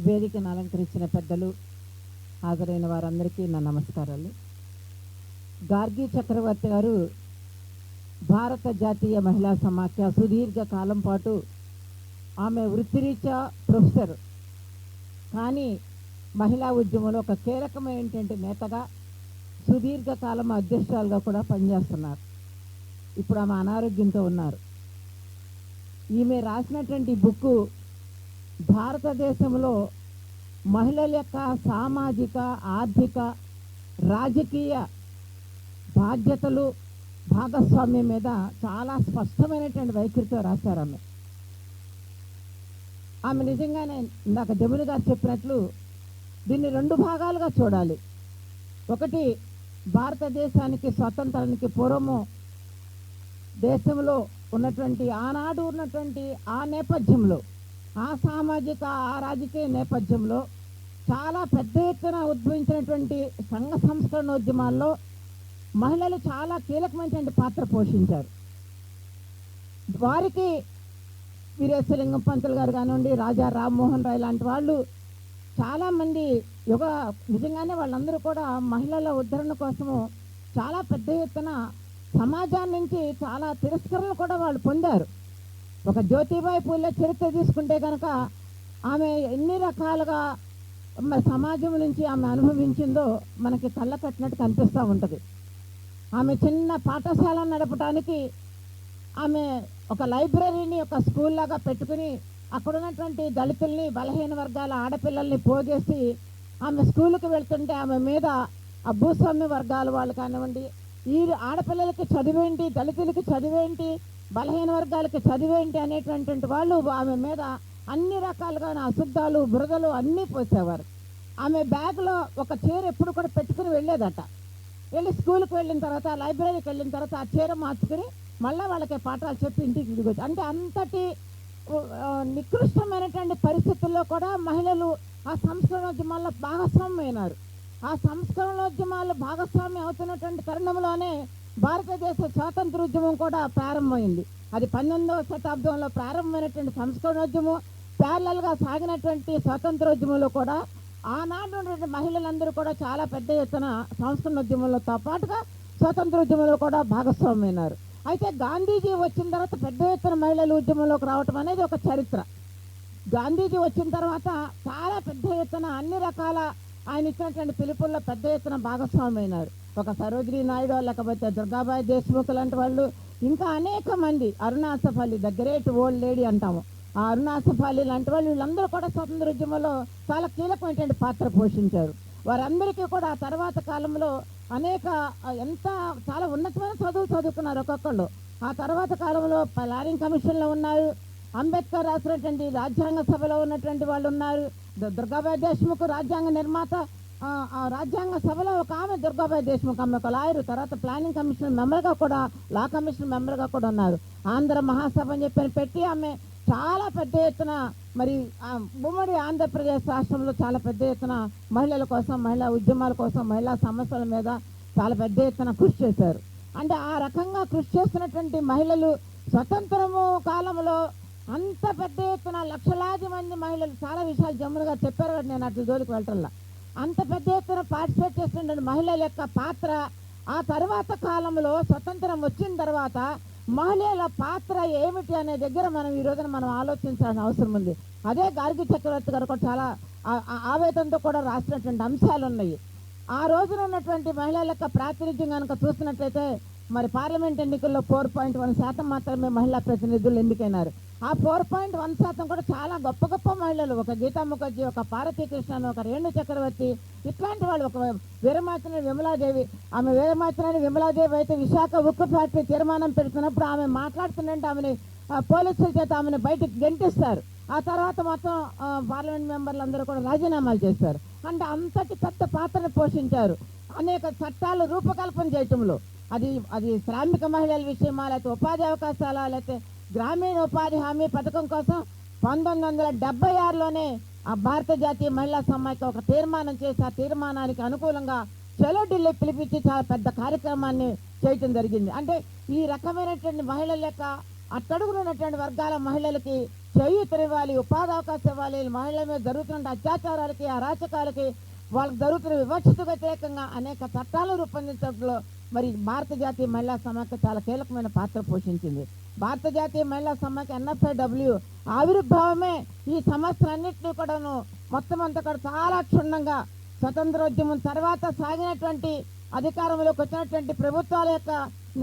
వేదికను అలంకరించిన పెద్దలు, హాజరైన వారందరికీ నా నమస్కారాలు. గార్గి చక్రవర్తి గారు భారత జాతీయ మహిళా సమాఖ్య సుదీర్ఘ కాలం పాటు ఆమె వృత్తిరీత్యా ప్రొఫెసర్, కానీ మహిళా ఉద్యమంలో ఒక కీలకమైనటువంటి నేతగా సుదీర్ఘకాలం అధ్యక్షురాలుగా కూడా పనిచేస్తున్నారు. ఇప్పుడు ఆమె అనారోగ్యంతో ఉన్నారు. ఈమె రాసినటువంటి బుక్కు భారతదేశంలో మహిళల యొక్క సామాజిక, ఆర్థిక, రాజకీయ బాధ్యతలు, భాగస్వామ్యం మీద చాలా స్పష్టమైనటువంటి వైఖరితో రాశారు ఆమె. ఆమె నిజంగానే ఇందాక జమున గారు చెప్పినట్లు దీన్ని రెండు భాగాలుగా చూడాలి. ఒకటి, భారతదేశానికి స్వతంత్రానికి పూర్వము దేశంలో ఉన్నటువంటి ఆనాడు ఉన్నటువంటి ఆ నేపథ్యంలో, ఆ సామాజిక, ఆ రాజకీయ నేపథ్యంలో చాలా పెద్ద ఎత్తున ఉద్భవించినటువంటి సంఘ సంస్కరణోద్యమాల్లో మహిళలు చాలా కీలకమైనటువంటి పాత్ర పోషించారు. వారికి వీరేశలింగం పంతులు గారు కానివ్వండి, రాజా రామ్మోహన్ రాయ్ లాంటి వాళ్ళు చాలామంది నిజంగానే వాళ్ళందరూ కూడా మహిళల ఉద్ధరణ కోసము చాలా పెద్ద ఎత్తున సమాజాన్ని నుంచి చాలా తిరస్కరణలు కూడా వాళ్ళు పొందారు. ఒక జ్యోతిబాయి పూలే చరిత్ర తీసుకుంటే కనుక ఆమె ఎన్ని రకాలుగా సమాజం నుంచి ఆమె అనుభవించిందో మనకి కళ్ళ కట్టినట్టు కనిపిస్తూ ఉంటుంది. ఆమె చిన్న పాఠశాల నడపడానికి ఆమె ఒక లైబ్రరీని ఒక స్కూల్ లాగా పెట్టుకుని అక్కడ ఉన్నటువంటి దళితుల్ని, బలహీన వర్గాల ఆడపిల్లల్ని పోగేసి ఆమె స్కూల్కి వెళ్తుంటే ఆమె మీద ఆ భూస్వామ్య వర్గాల వాళ్ళు కానివ్వండి, ఈ ఆడపిల్లలకి చదివేంటి, దళితులకి చదివేంటి, బలహీన వర్గాలకి చదివేంటి అనేటువంటి వాళ్ళు ఆమె మీద అన్ని రకాలుగా అశుద్ధాలు, బురదలు అన్నీ పోసేవారు. ఆమె బ్యాగ్లో ఒక చీర ఎప్పుడు కూడా పెట్టుకుని వెళ్ళేదట. వెళ్ళి స్కూల్కి వెళ్ళిన తర్వాత, లైబ్రరీకి వెళ్ళిన తర్వాత ఆ చీర మార్చుకుని మళ్ళీ వాళ్ళకి పాఠాలు చెప్పి ఇంటికి తిరిగొచ్చు. అంటే అంతటి నికృష్టమైనటువంటి పరిస్థితుల్లో కూడా మహిళలు ఆ సంస్కరణోద్యమాల్లో భాగస్వామ్యమైనారు. ఆ సంస్కరణోద్యమాల్లో భాగస్వామ్యం అవుతున్నటువంటి తరుణంలోనే భారతదేశ స్వాతంత్రోద్యమం కూడా ప్రారంభమైంది. అది 19వ శతాబ్దంలో ప్రారంభమైనటువంటి సంస్కరణోద్యమం ప్యారలల్గా సాగినటువంటి స్వాతంత్రోద్యమంలో కూడా ఆనాడు ఉన్నటువంటి మహిళలందరూ కూడా చాలా పెద్ద ఎత్తున సంస్కరణోద్యమంలోతో పాటుగా స్వాతంత్రోద్యమంలో కూడా భాగస్వామ్యమైనారు. అయితే గాంధీజీ వచ్చిన తర్వాత పెద్ద ఎత్తున మహిళలు ఉద్యమంలోకి రావటం అనేది ఒక చరిత్ర. గాంధీజీ వచ్చిన తర్వాత చాలా పెద్ద ఎత్తున అన్ని రకాల ఆయన ఇచ్చినటువంటి పిలుపుల్లో పెద్ద ఎత్తున భాగస్వామ్యమైనారు. ఒక సరోజినీ నాయుడు, లేకపోతే దుర్గాబాయి దేశ్ముఖ్ లాంటి వాళ్ళు, ఇంకా అనేక మంది, అరుణాసఫలి ద గ్రేట్ ఓల్డ్ లేడీ అంటాము, ఆ అరుణాసఫలి లాంటి వాళ్ళు, వీళ్ళందరూ కూడా స్వాతంత్ర ఉద్యమంలో చాలా కీలకమైనటువంటి పాత్ర పోషించారు. వారందరికీ కూడా ఆ తర్వాత కాలంలో చాలా ఉన్నతమైన చదువులు చదువుకున్నారు ఒక్కొక్కళ్ళు. ఆ తర్వాత కాలంలో ప్లానింగ్ కమిషన్లో ఉన్నారు, అంబేద్కర్ రాసినటువంటి రాజ్యాంగ సభలో ఉన్నటువంటి వాళ్ళు ఉన్నారు, దుర్గాబాయి దేశ్ముఖ్ రాజ్యాంగ నిర్మాత, రాజ్యాంగ సభలో ఒక ఆమె దుర్గాబాయి దేశ్ముఖ్, ఆమె ఒక లాయరు, తర్వాత ప్లానింగ్ కమిషన్ మెంబర్గా కూడా, లా కమిషన్ మెంబర్గా కూడా ఉన్నారు. ఆంధ్ర మహాసభ అని చెప్పి పెట్టి ఆమె చాలా పెద్ద ఎత్తున మరి ఉమ్మడి ఆంధ్రప్రదేశ్ రాష్ట్రంలో చాలా పెద్ద ఎత్తున మహిళల కోసం, మహిళా ఉద్యమాల కోసం, మహిళా సమస్యల మీద చాలా పెద్ద ఎత్తున కృషి చేశారు. అంటే ఆ రకంగా కృషి చేస్తున్నటువంటి మహిళలు స్వతంత్రము కాలంలో అంత పెద్ద ఎత్తున లక్షలాది మంది మహిళలు, చాలా విషయాలు జమ్ములుగా చెప్పారు కదా, నేను అట్ల జోలికి వెళ్ళటంలా, అంత పెద్ద ఎత్తున పార్టిసిపేట్ చేస్తున్న మహిళల యొక్క పాత్ర ఆ తర్వాత కాలంలో స్వతంత్రం వచ్చిన తర్వాత మహిళల పాత్ర ఏమిటి అనే దగ్గర మనం ఈ రోజున మనం ఆలోచించాల్సిన అవసరం ఉంది. అదే గార్గి చక్రవర్తి గారు కూడా చాలా ఆవేదనతో కూడా రాసినటువంటి అంశాలు ఉన్నాయి. ఆ రోజున ఉన్నటువంటి మహిళల యొక్క ప్రాతినిధ్యం కనుక చూసినట్లయితే మరి పార్లమెంట్ ఎన్నికల్లో 4.1% మాత్రమే మహిళా ప్రతినిధులు ఎన్నికైనారు. ఆ 4.1% కూడా చాలా గొప్ప గొప్ప మహిళలు, ఒక గీతా ముఖర్జీ, ఒక పార్వతీ కృష్ణన్, ఒక రేణు చక్రవర్తి, ఇట్లాంటి వాళ్ళు, ఒక వీరమాచినేని విమలాదేవి. ఆమె వీరమాచినేని విమలాదేవి అయితే విశాఖ ఉక్కు ఫ్యాక్టరీ తీర్మానం పెడుతున్నప్పుడు ఆమె మాట్లాడుతున్నట్టు ఆమెని పోలీసుల చేత ఆమెను బయటకు గెంటిస్తారు. ఆ తర్వాత మొత్తం పార్లమెంట్ మెంబర్లు అందరూ కూడా రాజీనామాలు చేస్తారు. అంటే అంతటి పెద్ద పాత్రను పోషించారు. అనేక చట్టాలు రూపకల్పన చేయటంలో, అది శ్రామిక మహిళల విషయమా, లేకపోతే ఉపాధి అవకాశాల, లేకపోతే గ్రామీణ ఉపాధి హామీ పథకం కోసం 1976లోనే ఆ భారత జాతీయ మహిళా సమాఖ్య ఒక తీర్మానం చేసి ఆ తీర్మానానికి అనుకూలంగా చలో ఢిల్లీ పిలిపించి చాలా పెద్ద కార్యక్రమాన్ని చేయటం జరిగింది. అంటే ఈ రకమైనటువంటి మహిళల యొక్క అట్టడుగునున్నటువంటి వర్గాల మహిళలకి చేయూతనివ్వాలి, ఉపాధి అవకాశం ఇవ్వాలి. మహిళల మీద జరుగుతున్న అత్యాచారాలకి, అరాచకాలకి, వాళ్ళకి జరుగుతున్న వివక్షకు వ్యతిరేకంగా అనేక చట్టాలు రూపొందించడంలో మరి భారత జాతీయ మహిళా సమాఖ్య చాలా కీలకమైన పాత్ర పోషించింది. భారత జాతీయ మహిళా సమాఖ్య NFIW ఆవిర్భావమే ఈ సమస్యలన్నింటినీ కూడాను మొత్తం అంతా కూడా చాలా క్షుణ్ణంగా స్వతంత్రోద్యమం తర్వాత సాగినటువంటి అధికారంలోకి వచ్చినటువంటి ప్రభుత్వాల యొక్క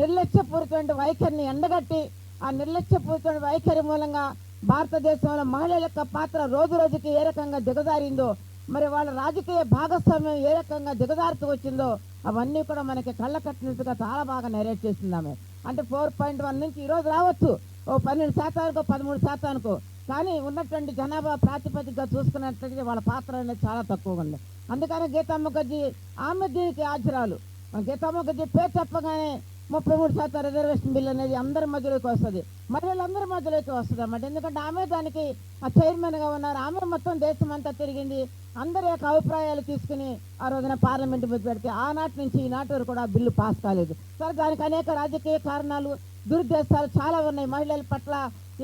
నిర్లక్ష్యపూరితమైన వైఖరిని ఎండగట్టి, ఆ నిర్లక్ష్యపూరితమైన వైఖరి మూలంగా భారతదేశంలో మహిళల యొక్క పాత్ర రోజు రోజుకి ఏ రకంగా దిగజారిందో, మరి వాళ్ళ రాజకీయ భాగస్వామ్యం ఏ రకంగా దిగజారుతూ వచ్చిందో అవన్నీ కూడా మనకి కళ్ళ కట్టినట్టుగా చాలా బాగా నెరేట్ చేసింది ఆమె. అంటే 4.1 నుంచి ఈరోజు రావచ్చు ఓ 12%, 13%, కానీ ఉన్నటువంటి జనాభా ప్రాతిపదికగా చూసుకున్నట్లయితే వాళ్ళ పాత్ర అనేది చాలా తక్కువగా ఉంది. అందుకని గీతా ముఖర్జీ ఆమె దీనికి ఆచరాలు. గీతా ముఖర్జీ పేరు చెప్పగానే 33% రిజర్వేషన్ బిల్ అనేది అందరి మధ్యలోకి వస్తుంది, మహిళలందరి మధ్యలోకి వస్తుంది అన్నమాట. ఎందుకంటే ఆమె దానికి చైర్మన్గా ఉన్నారు. ఆమె మొత్తం దేశం అంతా తిరిగింది, అందరి యొక్క అభిప్రాయాలు తీసుకుని ఆ రోజున పార్లమెంటు మీద పెడితే ఆనాటి నుంచి ఈనాటి వరకు కూడా బిల్లు పాస్ కాలేదు. సరే, దానికి అనేక రాజకీయ కారణాలు, దురుద్దేశాలు చాలా ఉన్నాయి. మహిళల పట్ల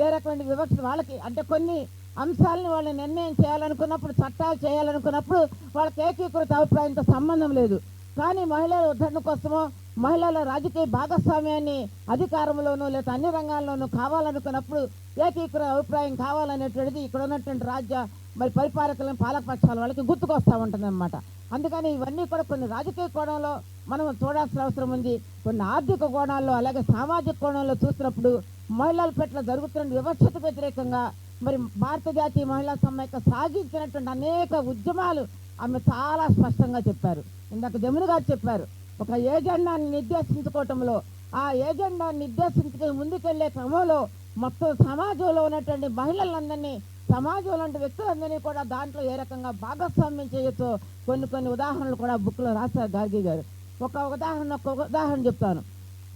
ఏ రకమైన వివక్ష వాళ్ళకి, అంటే కొన్ని అంశాలను వాళ్ళు నిర్ణయం చేయాలనుకున్నప్పుడు, చట్టాలు చేయాలనుకున్నప్పుడు వాళ్ళకి ఏకీకృత అభిప్రాయంతో సంబంధం లేదు. కానీ మహిళల ఉద్ధరణ కోసమో, మహిళల రాజకీయ భాగస్వామ్యాన్ని అధికారంలోనూ లేదా అన్ని రంగాల్లోనూ కావాలనుకున్నప్పుడు ఏకీకృత అభిప్రాయం కావాలనేటువంటిది ఇక్కడ ఉన్నటువంటి రాజ్య మరి పరిపాలకులను, పాలకపక్షాల వాళ్ళకి గుర్తుకొస్తూ ఉంటుంది అన్నమాట. అందుకని ఇవన్నీ కూడా కొన్ని రాజకీయ కోణంలో మనం చూడాల్సిన అవసరం ఉంది. కొన్ని ఆర్థిక కోణాల్లో, అలాగే సామాజిక కోణంలో చూసినప్పుడు మహిళల పట్ల జరుగుతున్న వివక్షతకు వ్యతిరేకంగా మరి భారత జాతీయ మహిళా సమైక్య సాగించినటువంటి అనేక ఉద్యమాలు ఆమె చాలా స్పష్టంగా చెప్పారు. ఇందాక జమున గారు చెప్పారు, ఒక ఏజెండాన్ని నిర్దేశించుకోవటంలో, ఆ ఏజెండాన్ని నిర్దేశించుకుని ముందుకెళ్లే క్రమంలో మొత్తం సమాజంలో ఉన్నటువంటి మహిళలందరినీ, సమాజంలో ఉన్న వ్యక్తులందరినీ కూడా దాంట్లో ఏ రకంగా భాగస్వామ్యం చేయొచ్చో కొన్ని ఉదాహరణలు కూడా బుక్లో రాశారు గార్గి గారు. ఒక ఉదాహరణ చెప్తాను.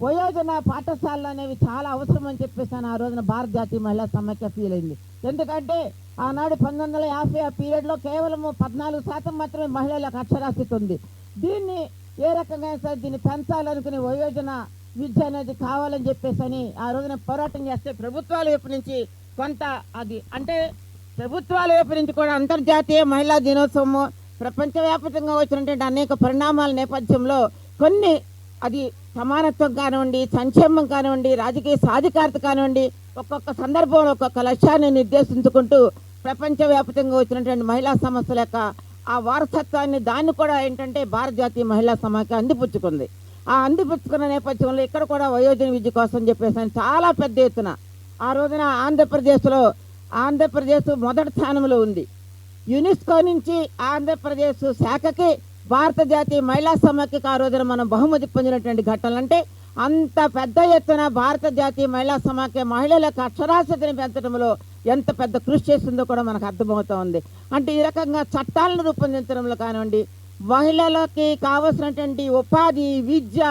వయోజన పాఠశాలలు అనేవి చాలా అవసరం అని చెప్పేసాను ఆ రోజున భారత జాతీయ మహిళా సమైక్య ఫీల్ అయింది. ఎందుకంటే ఆనాడు 1950 ఆ పీరియడ్లో కేవలం 14% మాత్రమే మహిళలకు అక్షరాస్యత ఉంది. దీన్ని ఏ రకంగా సరే దీన్ని పెంచాలనుకునే వయోజన విద్య అనేది కావాలని చెప్పేసి ఆ రోజున పోరాటం చేస్తే ప్రభుత్వాల వైపు నుంచి కొంత అది, అంటే ప్రభుత్వాల వైపు నుంచి కూడా అంతర్జాతీయ మహిళా దినోత్సవము, ప్రపంచవ్యాప్తంగా వచ్చినటువంటి అనేక పరిణామాల నేపథ్యంలో కొన్ని అది సమానత్వం కానివ్వండి, సంక్షేమం కానివ్వండి, రాజకీయ సాధికారత కానివ్వండి, ఒక్కొక్క సందర్భంలో ఒక్కొక్క లక్ష్యాన్ని నిర్దేశించుకుంటూ ప్రపంచవ్యాప్తంగా వచ్చినటువంటి మహిళా సమస్యల యొక్క ఆ వారసత్వాన్ని దాన్ని కూడా ఏంటంటే భారత జాతీయ మహిళా సమాఖ్య అందిపుచ్చుకుంది. ఆ అందిపుచ్చుకున్న నేపథ్యంలో ఇక్కడ కూడా వయోజన విద్య కోసం చెప్పేసి చాలా పెద్ద ఎత్తున ఆ రోజున ఆంధ్రప్రదేశ్ మొదటి స్థానంలో ఉంది. యునెస్కో నుంచి ఆంధ్రప్రదేశ్ శాఖకి భారత జాతీయ మహిళా సమాఖ్యకు ఆ రోజున మనం బహుమతి పొందినటువంటి ఘటనలు. అంటే అంత పెద్ద ఎత్తున భారత జాతీయ మహిళా సమాఖ్య మహిళలకు అక్షరాస్యతని పెంచడంలో ఎంత పెద్ద కృషి చేస్తుందో కూడా మనకు అర్థమవుతూ ఉంది. అంటే ఈ రకంగా చట్టాలను రూపొందించడంలో కానివ్వండి, మహిళలకి కావలసినటువంటి ఉపాధి, విద్య,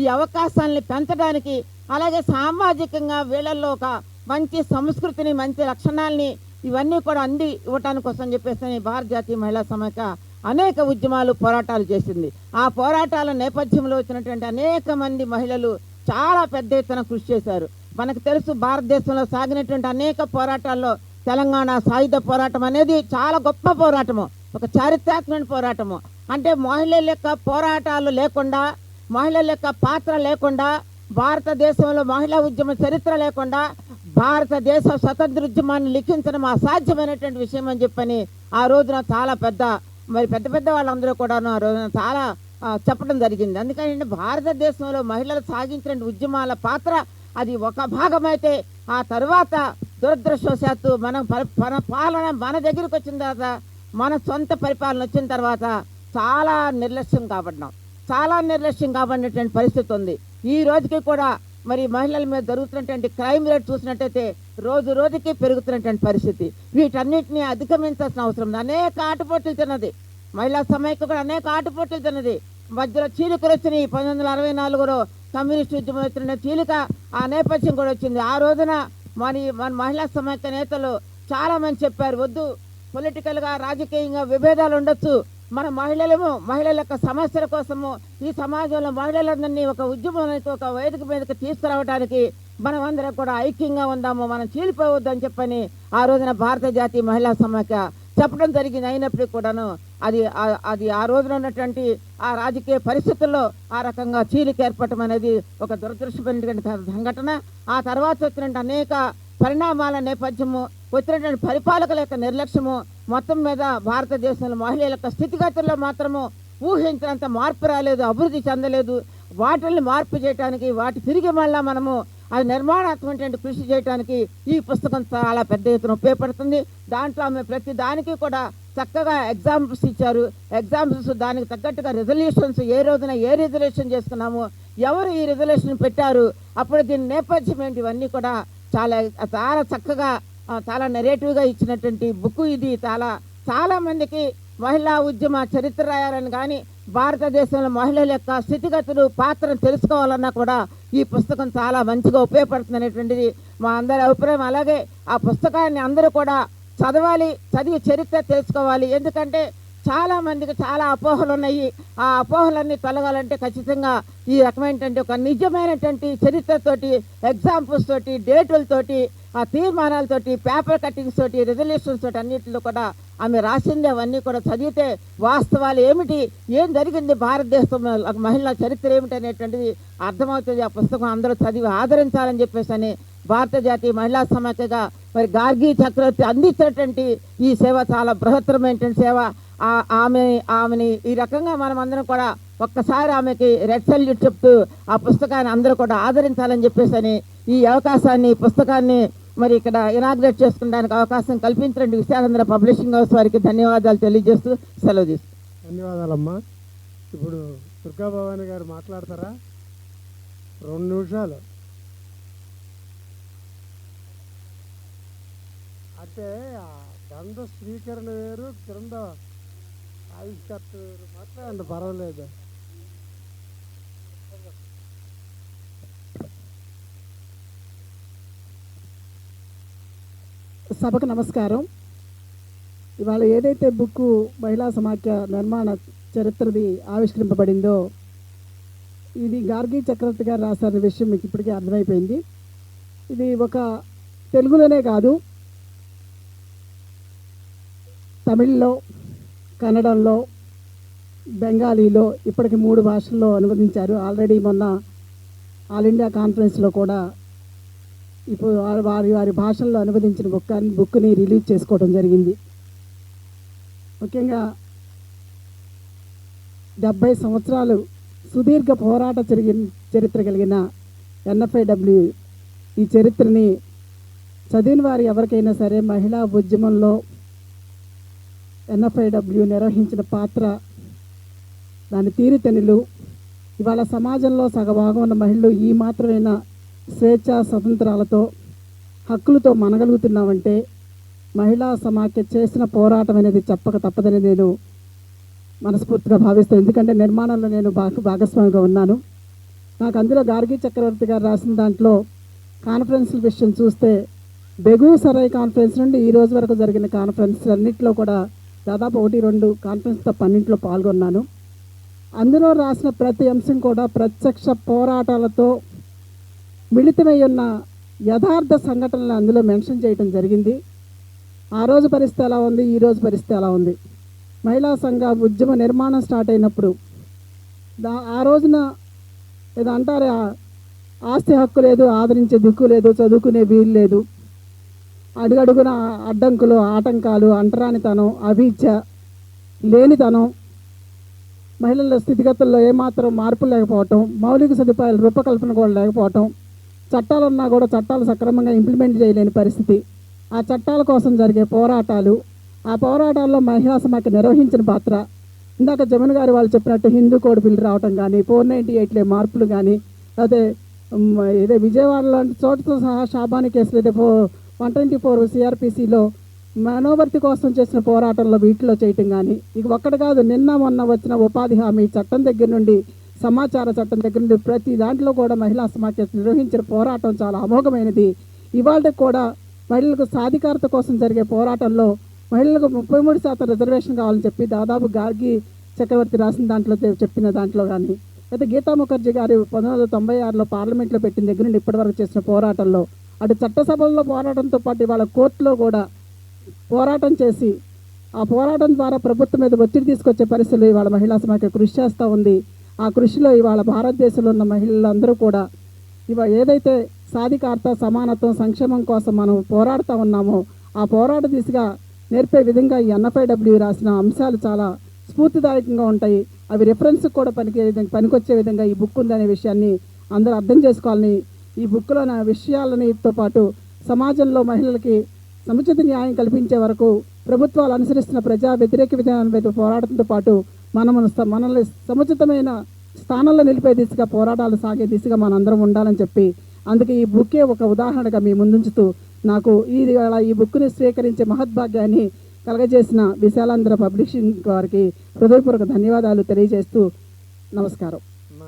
ఈ అవకాశాలని పెంచడానికి, అలాగే సామాజికంగా వీళ్ళల్లో ఒక మంచి సంస్కృతిని, మంచి లక్షణాలని ఇవన్నీ కూడా అంది ఇవ్వటానికి కోసం చెప్పేసి భారత జాతీయ మహిళా సమాఖ్య అనేక ఉద్యమాలు, పోరాటాలు చేసింది. ఆ పోరాటాల నేపథ్యంలో వచ్చినటువంటి అనేక మంది మహిళలు చాలా పెద్ద ఎత్తున కృషి చేశారు. మనకు తెలుసు, భారతదేశంలో సాగినటువంటి అనేక పోరాటాల్లో తెలంగాణ సాయుధ పోరాటం అనేది చాలా గొప్ప పోరాటము, ఒక చారిత్రాత్మక పోరాటము. అంటే మహిళల యొక్క పోరాటాలు లేకుండా, మహిళల యొక్క పాత్ర లేకుండా, భారతదేశంలో మహిళా ఉద్యమ చరిత్ర లేకుండా భారతదేశ స్వతంత్ర ఉద్యమాన్ని లిఖించడం అసాధ్యమైనటువంటి విషయం అని చెప్పని ఆ రోజున చాలా పెద్ద వాళ్ళందరూ కూడాను ఆ రోజున చాలా చెప్పడం జరిగింది. అందుకని భారతదేశంలో మహిళలు సాగించిన ఉద్యమాల పాత్ర అది ఒక భాగమైతే, ఆ తర్వాత దురదృష్టవశాత్తు మన పాలన మన దగ్గరికి వచ్చిన తర్వాత, మన సొంత పరిపాలన వచ్చిన తర్వాత చాలా నిర్లక్ష్యం కాబడినటువంటి పరిస్థితి ఉంది. ఈ రోజుకి కూడా మరి మహిళల మీద జరుగుతున్నటువంటి క్రైమ్ రేట్ చూసినట్టయితే రోజు రోజుకి పెరుగుతున్నటువంటి పరిస్థితి. వీటన్నిటిని అధిగమించాల్సిన అవసరం ఉంది. అనేక ఆటుపోట్లు తిన్నది మహిళా సమైక్య కూడా, అనేక ఆటుపోట్లు తిన్నది. మధ్యలో చీలికలు వచ్చినాయి. 1964లో కమ్యూనిస్ట్ ఉద్యమం వచ్చిన చీలిక, ఆ నేపథ్యం కూడా వచ్చింది. ఆ రోజున మన మహిళా సమైక్య నేతలు చాలా మంది చెప్పారు, వద్దు, పొలిటికల్గా రాజకీయంగా విభేదాలు ఉండొచ్చు, మన మహిళల యొక్క సమస్యల కోసము ఈ సమాజంలో మహిళలందరినీ ఒక ఉద్యమానికి, ఒక వేదిక మీదకి తీసుకురావడానికి మనం అందరం కూడా ఐక్యంగా ఉందాము, మనం చీలిపోవద్దని చెప్పని ఆ రోజున భారత జాతీయ మహిళా సమాఖ్య చెప్పడం జరిగింది. అయినప్పటికీ కూడాను అది ఆ రోజున ఉన్నటువంటి ఆ రాజకీయ పరిస్థితుల్లో ఆ రకంగా చీలిక ఏర్పడటం అనేది ఒక దురదృష్టమైనటువంటి సంఘటన. ఆ తర్వాత వచ్చినటువంటి అనేక పరిణామాల నేపథ్యము, వచ్చినటువంటి పరిపాలకుల యొక్క నిర్లక్ష్యము, మొత్తం మీద భారతదేశంలో మహిళల యొక్క స్థితిగతుల్లో మాత్రము ఊహించినంత మార్పు రాలేదు, అభివృద్ధి చెందలేదు. వాటిని మార్పు చేయడానికి, వాటి తిరిగి మళ్ళా మనము అది నిర్మాణాత్మకమైన కృషి చేయడానికి ఈ పుస్తకం చాలా పెద్ద ఎత్తున ఉపయోగపడుతుంది. దాంట్లో ఆమె ప్రతి దానికి కూడా చక్కగా ఎగ్జాంపుల్స్ ఇచ్చారు. ఎగ్జాంపుల్స్ దానికి తగ్గట్టుగా రిజల్యూషన్స్, ఏ రోజున ఏ రిజల్యూషన్ చేసుకున్నాము, ఎవరు ఈ రిజల్యూషన్ పెట్టారు, అప్పుడు దీని నేపథ్యం ఏంటి, ఇవన్నీ కూడా చాలా చాలా చక్కగా చాలా నెరేటివ్గా ఇచ్చినటువంటి బుక్ ఇది. చాలా మందికి మహిళా ఉద్యమ చరిత్ర రాయాలని కానీ భారతదేశంలో మహిళల యొక్క స్థితిగతులు పాత్రను తెలుసుకోవాలన్నా కూడా ఈ పుస్తకం చాలా మంచిగా ఉపయోగపడుతుంది అనేటువంటిది మా అందరి అభిప్రాయం. అలాగే ఆ పుస్తకాన్ని అందరూ కూడా చదవాలి, చదివి చరిత్ర తెలుసుకోవాలి. ఎందుకంటే చాలా మందికి చాలా అపోహలు ఉన్నాయి. ఆ అపోహలన్నీ తొలగాలంటే ఖచ్చితంగా ఈ రకమైనటువంటి ఒక నిజమైనటువంటి చరిత్రతోటి, ఎగ్జాంపుల్స్ తోటి, డేటులతోటి, ఆ తీర్మానాలతోటి, పేపర్ కట్టింగ్స్ తోటి, రిజల్యూషన్స్ తోటి అన్నింటిలో కూడా ఆమె రాసింది అవన్నీ కూడా చదివితే వాస్తవాలు ఏమిటి, ఏం జరిగింది భారతదేశంలో మహిళల చరిత్ర ఏమిటి అనేటువంటిది అర్థమవుతుంది. ఆ పుస్తకం అందరూ చదివి ఆదరించాలని చెప్పేసి అని భారత జాతీయ మహిళా సమాఖ్యగా మరి గార్గి చక్రవర్తి అందించినటువంటి ఈ సేవ చాలా బృహత్తరమైనటువంటి సేవ. ఆమెని ఈ రకంగా మనం అందరం కూడా ఒక్కసారి ఆమెకి రెడ్ సల్యూట్ చెప్తూ ఆ పుస్తకాన్ని అందరూ కూడా ఆదరించాలని చెప్పేసి అని ఈ అవకాశాన్ని, పుస్తకాన్ని మరి ఇక్కడ ఇనాగ్రేట్ చేసుకోవడానికి అవకాశం కల్పించినటువంటి విశాలాంధ్ర పబ్లిషింగ్ హౌస్ వారికి ధన్యవాదాలు తెలియజేస్తూ సెలవు తీసుకుంటాం. ధన్యవాదాలమ్మా. ఇప్పుడు దుర్గాభవాని గారు మాట్లాడతారా? 2 నిమిషాలు. అంటే గంధ స్వీకరణ వేరు, గ్రంథ ఆవిష్కర్త వేరు. మాట్లాడండి, పర్వాలేదు. సభకు నమస్కారం. ఇవాళ ఏదైతే బుక్ మహిళా సమాఖ్య నిర్మాణ చరిత్రది ఆవిష్కరింపబడిందో ఇది గార్గి చక్రవర్తి గారు రాసిన విషయం మీకు ఇప్పటికే అర్థమైపోయింది. ఇది ఒక తెలుగులోనే కాదు, తమిళ్లో, కన్నడంలో, బెంగాలీలో ఇప్పటికి 3 భాషల్లో అనువదించారు. ఆల్రెడీ మొన్న ఆల్ ఇండియా కాన్ఫరెన్స్లో కూడా ఇప్పుడు వారి భాషల్లో అనువదించిన బుక్ని రిలీజ్ చేసుకోవడం జరిగింది. ముఖ్యంగా 70 సంవత్సరాలు సుదీర్ఘ పోరాట చరిత్ర కలిగిన NFIW ఈ చరిత్రని చదివిన వారు ఎవరికైనా సరే మహిళా ఉద్యమంలో NFIW నిర్వహించిన పాత్ర, దాని తీరుతెన్నులు, ఇవాళ సమాజంలో సగభాగం ఉన్న మహిళలు ఈ మాత్రమైన స్వేచ్ఛ స్వతంత్రాలతో హక్కులతో మనగలుగుతున్నామంటే మహిళా సమాఖ్య చేసిన పోరాటం అనేది చెప్పక తప్పదని నేను మనస్ఫూర్తిగా భావిస్తాను. ఎందుకంటే నిర్మాణంలో నేను భాగస్వామిగా ఉన్నాను. నాకు అందులో గార్గి చక్రవర్తి గారు రాసిన దాంట్లో కాన్ఫరెన్స్ల విషయం చూస్తే బెగూసరాయ్ కాన్ఫరెన్స్ నుండి ఈ రోజు వరకు జరిగిన కాన్ఫరెన్స్ అన్నింటిలో కూడా దాదాపు 1-2 కాన్ఫరెన్స్ తప్ప అన్నింటిలో పాల్గొన్నాను. అందులో రాసిన ప్రతి అంశం కూడా ప్రత్యక్ష పోరాటాలతో మిళితమై ఉన్న యథార్థ సంఘటనలు అందులో మెన్షన్ చేయడం జరిగింది. ఆ రోజు పరిస్థితి ఎలా ఉంది, ఈ రోజు పరిస్థితి ఎలా ఉంది, మహిళా సంఘ ఉద్యమ నిర్మాణం స్టార్ట్ అయినప్పుడు ఆ రోజున ఏదో అంటారే, ఆస్తి హక్కు లేదు, ఆదరించే దిక్కు లేదు, చదువుకునే వీలు లేదు, అడుగడుగున అడ్డంకులు, ఆటంకాలు, అంటరానితనం, అభిచ్ఛ, లేనితనం, మహిళల స్థితిగతుల్లో ఏమాత్రం మార్పు లేకపోవటం, మౌలిక సదుపాయాల రూపకల్పన కూడా లేకపోవటం, చట్టాలు ఉన్నా కూడా చట్టాలు సక్రమంగా ఇంప్లిమెంట్ చేయలేని పరిస్థితి, ఆ చట్టాల కోసం జరిగే పోరాటాలు, ఆ పోరాటాల్లో మహిళా సమాఖ్య నిర్వహించిన పాత్ర, ఇందాక జమున గారు వాళ్ళు చెప్పినట్టు హిందూ కోడ్ బిల్ రావటం కానీ, 498 మార్పులు కానీ, అదే ఇదే విజయవాడ లాంటి చోటుతో సహా షాబాని కేసులు, అయితే 124 CRPCలో మనోవర్తి కోసం చేసిన పోరాటంలో వీటిలో చేయటం కానీ, ఇక ఒక్కటి కాదు, నిన్న మొన్న వచ్చిన ఉపాధి హామీ చట్టం దగ్గర నుండి, సమాచార చట్టం దగ్గర నుండి ప్రతి దాంట్లో కూడా మహిళా సమాఖ్య నిర్వహించిన పోరాటం చాలా అమోఘమైనది. ఇవాళ కూడా మహిళలకు సాధికారత కోసం జరిగే పోరాటంలో మహిళలకు 33% రిజర్వేషన్ కావాలని చెప్పి దాదాపు గార్గి చక్రవర్తి రాసిన దాంట్లో చెప్పిన దాంట్లో కానీ అయితే గీతా ముఖర్జీ గారు 1996లో పార్లమెంట్లో పెట్టిన దగ్గర నుండి ఇప్పటివరకు చేసిన పోరాటంలో అటు చట్టసభల్లో పోరాటంతో పాటు ఇవాళ కోర్టులో కూడా పోరాటం చేసి ఆ పోరాటం ద్వారా ప్రభుత్వం మీద ఒత్తిడి తీసుకొచ్చే పరిస్థితులు ఇవాళ మహిళా సమాఖ్య కృషి చేస్తూ ఉంది. ఆ కృషిలో ఇవాళ భారతదేశంలో ఉన్న మహిళలందరూ కూడా ఏదైతే సాధికారత, సమానత్వం, సంక్షేమం కోసం మనం పోరాడుతూ ఉన్నామో ఆ పోరాట దిశగా నేర్పే విధంగా ఈ NFIW రాసిన అంశాలు చాలా స్ఫూర్తిదాయకంగా ఉంటాయి. అవి రెఫరెన్స్ కూడా పనికొచ్చే విధంగా ఈ బుక్ ఉందనే విషయాన్ని అందరూ అర్థం చేసుకోవాలని, ఈ బుక్లో విషయాలనితో పాటు సమాజంలో మహిళలకి సముచిత న్యాయం కల్పించే వరకు ప్రభుత్వాలు అనుసరిస్తున్న ప్రజా వ్యతిరేక విధానాల మీద పోరాటంతో పాటు మనల్ని సముచితమైన స్థానంలో నిలిపే దిశగా పోరాటాలు సాగే దిశగా మనందరం ఉండాలని చెప్పి అందుకే ఈ బుక్కే ఒక ఉదాహరణగా మీ ముందుంచుతూ నాకు ఈ బుక్ని స్వీకరించే మహద్భాగ్యాన్ని కలగజేసిన విశాలాంధ్ర పబ్లిషింగ్ వారికి హృదయపూర్వక ధన్యవాదాలు తెలియజేస్తూ నమస్కారం.